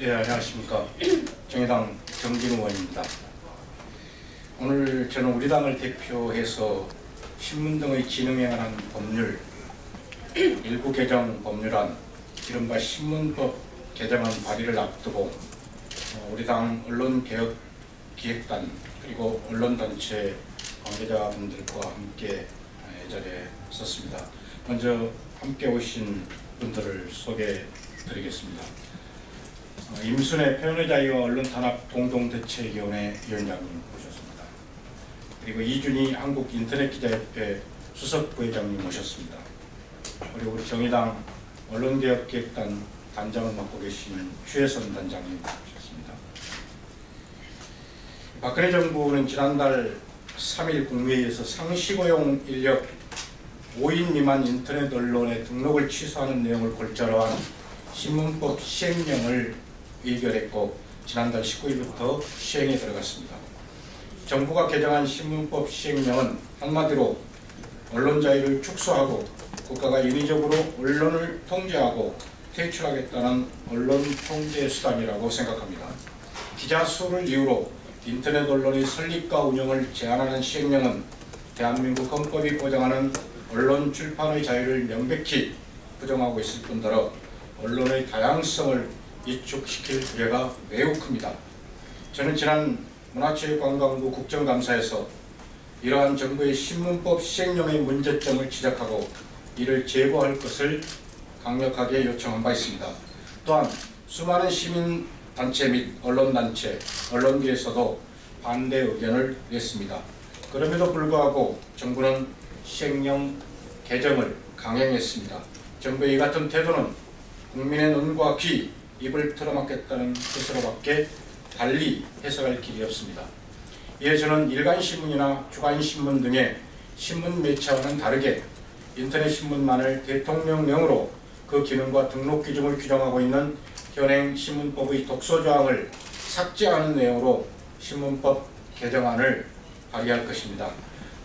예, 안녕하십니까. 정의당 정진우 의원입니다. 오늘 저는 우리 당을 대표해서 신문 등의 기능에 관한 법률, 일부 개정 법률안, 이른바 신문법 개정안 발의를 앞두고 우리 당 언론개혁기획단 그리고 언론단체 관계자분들과 함께 이 자리에 섰습니다. 먼저 함께 오신 분들을 소개해 드리겠습니다. 임순애 표현의 자유와 언론탄압 공동대책위원회 위원장님 모셨습니다. 그리고 이준희 한국인터넷기자협회 수석부회장님 모셨습니다. 그리고 우리 정의당 언론개혁기획단 단장을 맡고 계신 추혜선 단장님 모셨습니다. 박근혜 정부는 지난달 3일 국무회의에서 상시고용 인력 5인 미만 인터넷 언론의 등록을 취소하는 내용을 골자로 한 신문법 시행령을 의결했고 지난달 19일부터 시행에 들어갔습니다. 정부가 개정한 신문법 시행령은 한마디로 언론 자유를 축소하고 국가가 인위적으로 언론을 통제하고 퇴출하겠다는 언론 통제 수단이라고 생각합니다. 기자 수를 이유로 인터넷 언론의 설립과 운영을 제한하는 시행령은 대한민국 헌법이 보장하는 언론 출판의 자유를 명백히 부정하고 있을 뿐더러 언론의 다양성을 위축시킬 우려가 매우 큽니다. 저는 지난 문화체육관광부 국정감사에서 이러한 정부의 신문법 시행령의 문제점을 지적하고 이를 제고할 것을 강력하게 요청한 바 있습니다. 또한 수많은 시민단체 및 언론단체, 언론계에서도 반대 의견을 냈습니다. 그럼에도 불구하고 정부는 시행령 개정을 강행했습니다. 정부의 이 같은 태도는 국민의 눈과 귀, 입을 틀어막겠다는 뜻으로밖에 달리 해석할 길이 없습니다. 이에 저는 일간신문이나 주간신문 등의 신문 매체와는 다르게 인터넷 신문만을 대통령령으로 그 기능과 등록 기준을 규정하고 있는 현행 신문법의 독소조항을 삭제하는 내용으로 신문법 개정안을 발의할 것입니다.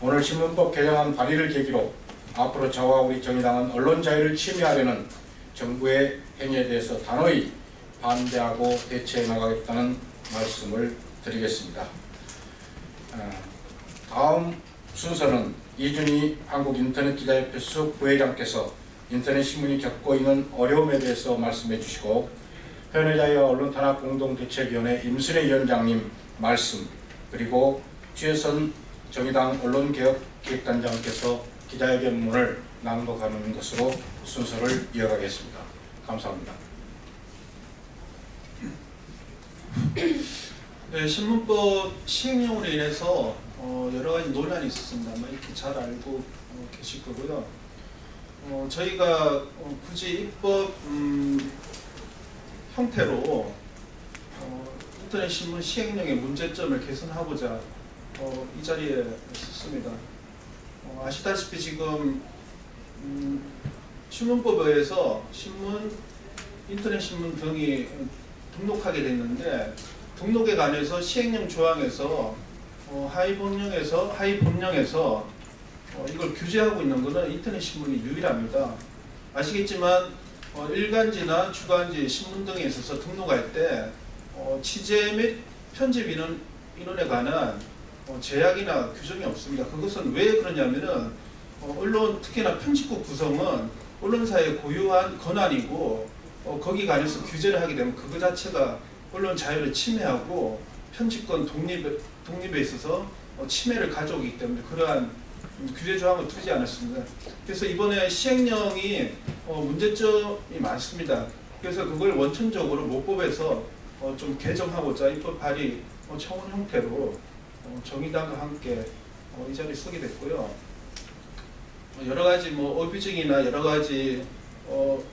오늘 신문법 개정안 발의를 계기로 앞으로 저와 우리 정의당은 언론 자유를 침해하려는 정부의 행위에 대해서 단호히 반대하고 대처해 나가겠다는 말씀을 드리겠습니다. 다음 순서는 이준희 한국인터넷기자협회 수석부회장께서 인터넷 신문이 겪고 있는 어려움에 대해서 말씀해 주시고 표현의 자유와 언론탄압 공동대책위원회 임순애 위원장님 말씀, 그리고 추혜선 정의당 언론개혁기획단장께서 기자회견문을 낭독하는 것으로 순서를 이어가겠습니다. 감사합니다. 네, 신문법 시행령으로 인해서 여러 가지 논란이 있었습니다. 아마 이렇게 잘 알고 계실 거고요. 저희가 굳이 입법 형태로 인터넷 신문 시행령의 문제점을 개선하고자 이 자리에 섰습니다. 아시다시피 지금 신문법에 의해서 인터넷 신문 등이 등록하게 됐는데 등록에 관해서 시행령 조항에서 하위 법령에서 이걸 규제하고 있는 것은 인터넷 신문이 유일합니다. 아시겠지만 일간지나 주간지 신문 등에 있어서 등록할 때 취재 및 편집 인원에 관한 제약이나 규정이 없습니다. 그것은 왜 그러냐면은 언론, 특히나 편집국 구성은 언론사의 고유한 권한이고 거기 관해서 규제를 하게 되면 그거 자체가 언론 자유를 침해하고 편집권 독립에 있어서 침해를 가져오기 때문에 그러한 규제 조항을 두지 않았습니다. 그래서 이번에 시행령이 문제점이 많습니다. 그래서 그걸 원천적으로 모법에서 좀 개정하고자 입법 발의 청원 형태로 정의당과 함께 이 자리에 서게 됐고요. 여러 가지 어뷰징이나 여러 가지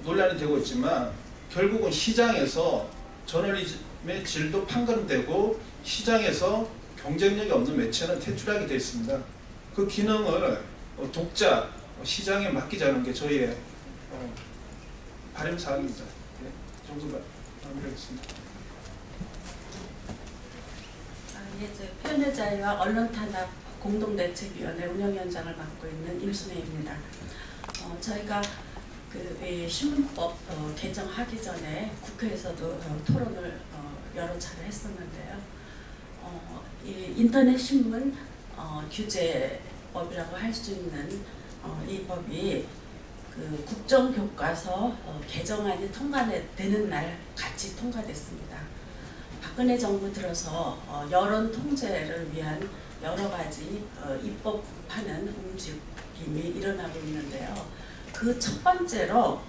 논란이 되고 있지만 결국은 시장에서 저널리즘의 질도 판가름되고 시장에서 경쟁력이 없는 매체는 퇴출하게 되어 있습니다. 그 기능을 독자, 시장에 맡기자는 게 저희의 바람 사항입니다. 네, 정도가 마무리하겠습니다. 표현의 자유와 언론탄압 공동대책위원회 운영위원장을 맡고 있는 임순애입니다. 저희가 이 신문법 개정하기 전에 국회에서도 토론을 여러 차례 했었는데요. 이 인터넷 신문 규제법이라고 할 수 있는 이 법이 그 국정교과서 개정안이 통과되는 날 같이 통과됐습니다. 박근혜 정부 들어서 여론 통제를 위한 여러 가지 입법하는 움직임이 일어나고 있는데요. 그 첫 번째로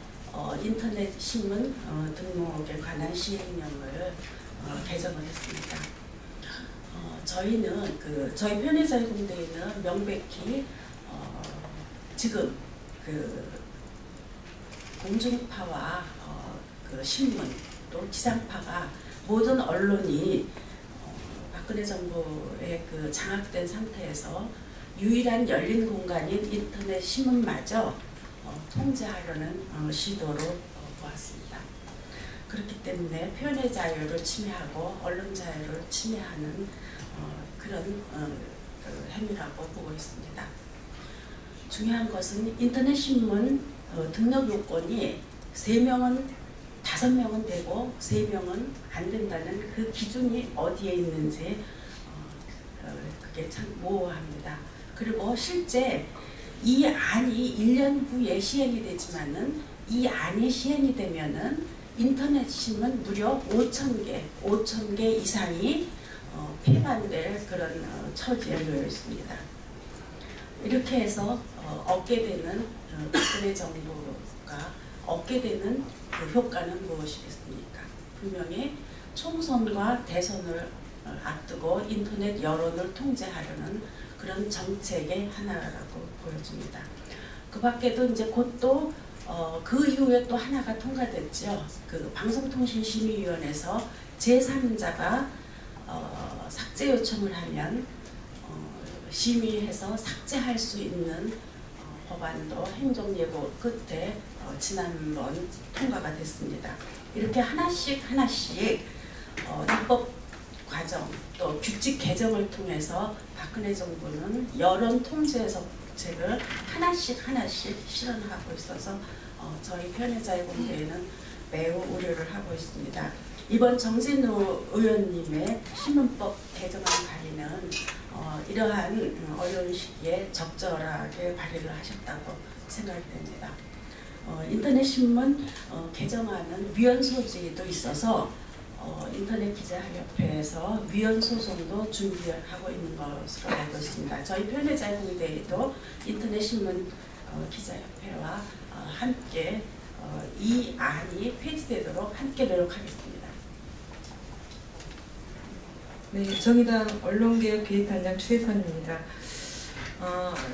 인터넷 신문 등록에 관한 시행령을 개정을 했습니다. 저희는 저희 편의자유공대에는 명백히 지금 공중파와 그 신문 또 지상파가 모든 언론이 박근혜 정부의 그 장악된 상태에서 유일한 열린 공간인 인터넷 신문마저 통제하려는 시도로 보았습니다. 그렇기 때문에 표현의 자유를 침해하고 언론 자유를 침해하는 그런 행위라고 보고 있습니다. 중요한 것은 인터넷 신문 등록 요건이 3명은 5명은 되고 3명은 안 된다는 그 기준이 어디에 있는지 그게 참 모호합니다. 그리고 실제 이 안이 1년 후에 시행이 되지만은 이 안이 시행이 되면은 인터넷 신문 무려 5,000개 이상이 폐반될 그런 처지에 놓여 있습니다. 이렇게 해서 얻게 되는 박근혜 정부가 얻게 되는 그 효과는 무엇이겠습니까? 분명히 총선과 대선을 앞두고 인터넷 여론을 통제하려는 그런 정책의 하나라고 보여집니다. 그 밖에도 이제 곧 또 그 이후에 또 하나가 통과됐죠. 그 방송통신심의위원회에서 제3자가 삭제 요청을 하면 심의해서 삭제할 수 있는 법안도 행정예고 끝에 지난번 통과가 됐습니다. 이렇게 하나씩 입법 과정 또 규칙 개정을 통해서 박근혜 정부는 여론 통제 정책을 하나씩 실현하고 있어서 저희 표현의자유공대에는 매우 우려를 하고 있습니다. 이번 정진우 의원님의 신문법 개정안 발의는 이러한 어려운 시기에 적절하게 발의를 하셨다고 생각됩니다. 인터넷 신문 개정안은 위헌 소지도 있어서 인터넷 기자협회에서 위헌 소송도 준비하고 있는 것으로 알고 있습니다. 저희 표현의자유공대에도 인터넷 신문 기자협회와 함께 이 안이 폐지되도록 함께 노력하겠습니다. 네, 정의당 언론개혁개혁단장 최선입니다.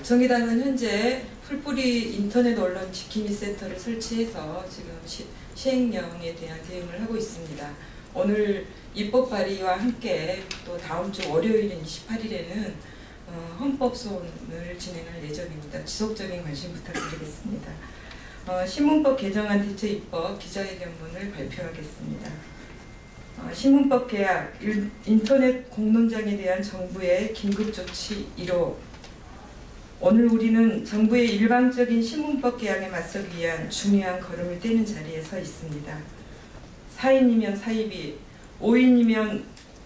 정의당은 현재 풀뿌리 인터넷 언론 지킴이 센터를 설치해서 지금 시행령에 대한 대응을 하고 있습니다. 오늘 입법 발의와 함께 또 다음 주 월요일인 28일에는 헌법소원을 진행할 예정입니다. 지속적인 관심 부탁드리겠습니다. 신문법 개정안 대체 입법 기자회견문을 발표하겠습니다. 신문법 개약 인터넷 공론장에 대한 정부의 긴급조치 1호. 오늘 우리는 정부의 일방적인 신문법 개약에 맞서기 위한 중요한 걸음을 떼는 자리에 서 있습니다. 4인이면 사입이, 5인이면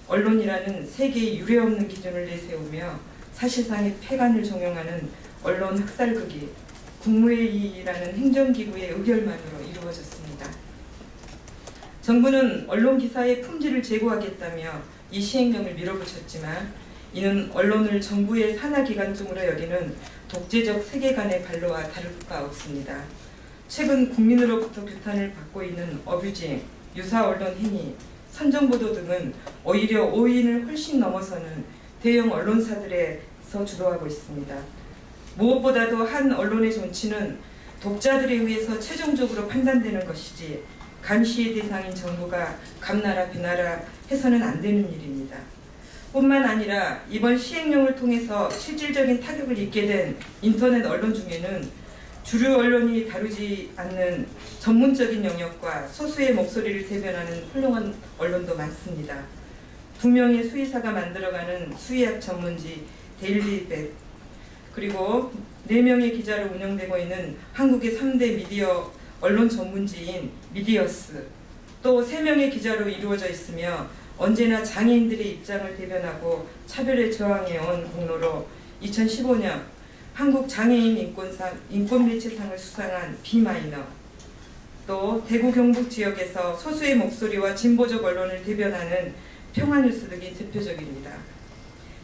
언론이라는 세계의 유례없는 기준을 내세우며 사실상의 폐간을 종용하는 언론 학살극이 국무회의라는 행정기구의 의결만으로 이루어졌습니다. 정부는 언론 기사의 품질을 제고하겠다며 이 시행령을 밀어붙였지만 이는 언론을 정부의 산하기관총으로 여기는 독재적 세계관의 발로와 다를 바 없습니다. 최근 국민으로부터 규탄을 받고 있는 어뷰징, 유사 언론 행위, 선정보도 등은 오히려 5인을 훨씬 넘어서는 대형 언론사들에서 주도하고 있습니다. 무엇보다도 한 언론의 존치는 독자들에 의해서 최종적으로 판단되는 것이지 감시의 대상인 정부가 감나라 비나라 해서는 안 되는 일입니다. 뿐만 아니라 이번 시행령을 통해서 실질적인 타격을 입게 된 인터넷 언론 중에는 주류 언론이 다루지 않는 전문적인 영역과 소수의 목소리를 대변하는 훌륭한 언론도 많습니다. 2명의 수의사가 만들어가는 수의학 전문지 데일리벳, 그리고 4명의 기자로 운영되고 있는 한국의 3대 미디어 언론 전문지인 미디어스, 또 3명의 기자로 이루어져 있으며 언제나 장애인들의 입장을 대변하고 차별에 저항해온 공로로 2015년 한국장애인 인권매체상을 수상한 비마이너, 또 대구 경북 지역에서 소수의 목소리와 진보적 언론을 대변하는 평화뉴스 등이 대표적입니다.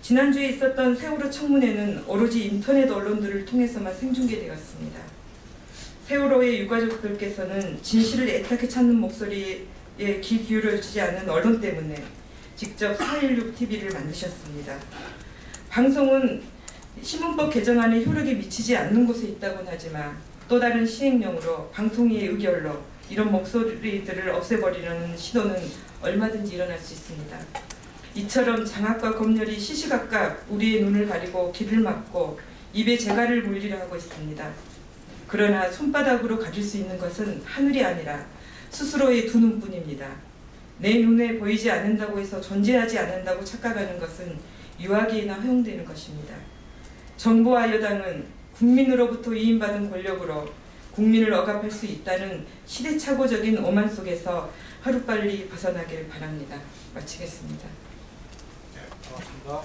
지난주에 있었던 세월호 청문회는 오로지 인터넷 언론들을 통해서만 생중계되었습니다. 세월호의 유가족들께서는 진실을 애타게 찾는 목소리에 귀 기울여주지 않는 언론 때문에 직접 416TV를 만드셨습니다. 방송은 신문법 개정안의 효력이 미치지 않는 곳에 있다곤 하지만 또 다른 시행령으로 방통위의 의결로 이런 목소리들을 없애버리려는 시도는 얼마든지 일어날 수 있습니다. 이처럼 장악과 검열이 시시각각 우리의 눈을 가리고 귀를 막고 입에 재갈을 물리려 하고 있습니다. 그러나 손바닥으로 가릴 수 있는 것은 하늘이 아니라 스스로의 두 눈뿐입니다. 내 눈에 보이지 않는다고 해서 존재하지 않는다고 착각하는 것은 유아기에나 허용되는 것입니다. 정부와 여당은 국민으로부터 위임받은 권력으로 국민을 억압할 수 있다는 시대착오적인 오만 속에서 하루빨리 벗어나길 바랍니다. 마치겠습니다. 네, 고맙습니다.